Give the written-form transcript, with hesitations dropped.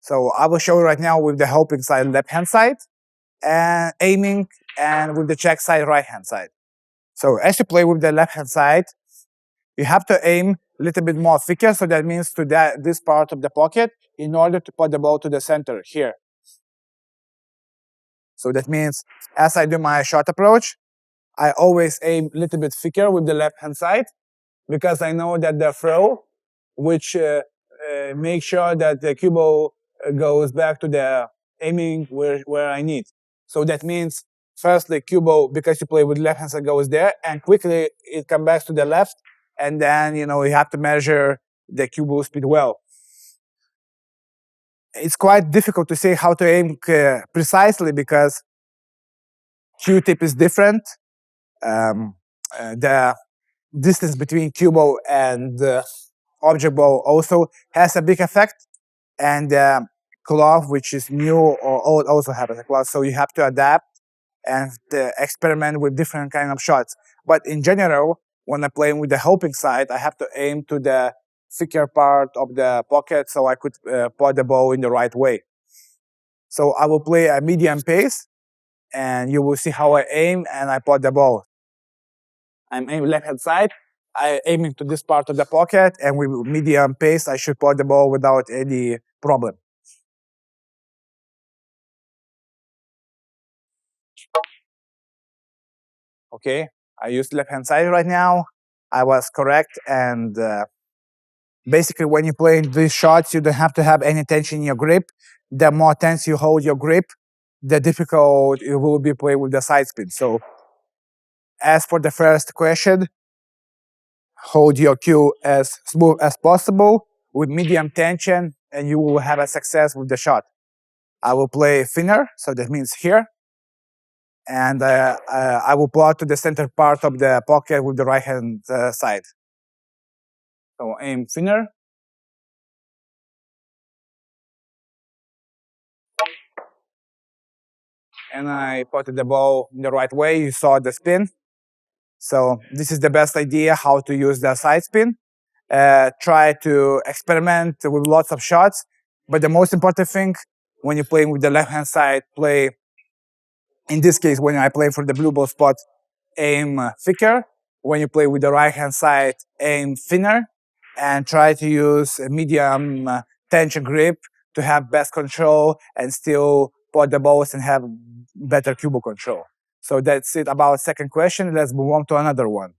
So I will show you right now with the helping side, left-hand side, and aiming, and with the check side, right-hand side. So as you play with the left-hand side, you have to aim a little bit more thicker, so that means to this part of the pocket, in order to put the ball to the center here. So that means as I do my shot approach, I always aim a little bit thicker with the left-hand side, because I know that the throw, which makes sure that the cue ball goes back to the aiming where I need. So that means first the cue ball, because you play with left hand side, goes there, and quickly it comes back to the left, and then you have to measure the cue ball speed well. It's quite difficult to say how to aim precisely, because cue tip is different. The distance between cue ball and object ball also has a big effect, and cloth, which is new or old, also has a cloth. So you have to adapt and experiment with different kind of shots. But in general, when I'm playing with the helping side, I have to aim to the thicker part of the pocket, so I could put the ball in the right way. So I will play a medium pace, and you will see how I aim and I put the ball. I'm aiming left-hand side. I aiming to this part of the pocket, and with medium pace, I should put the ball without any problem. Okay, I used left-hand side right now. I was correct, and basically when you play these shots, you don't have to have any tension in your grip. The more tense you hold your grip, the difficult it will be playing with the side spin. So as for the first question, hold your cue as smooth as possible with medium tension, and you will have a success with the shot. I will play thinner, so that means here, and I will plot to the center part of the pocket with the right-hand side. So aim thinner. And I put the ball in the right way. You saw the spin. So this is the best idea how to use the side spin. Try to experiment with lots of shots. But the most important thing, when you're playing with the left-hand side, play, in this case, when I play for the blue ball spot, aim thicker. When you play with the right-hand side, aim thinner. And try to use a medium tension grip to have best control and still put the balls and have better cue ball control. So that's it about second question. Let's move on to another one.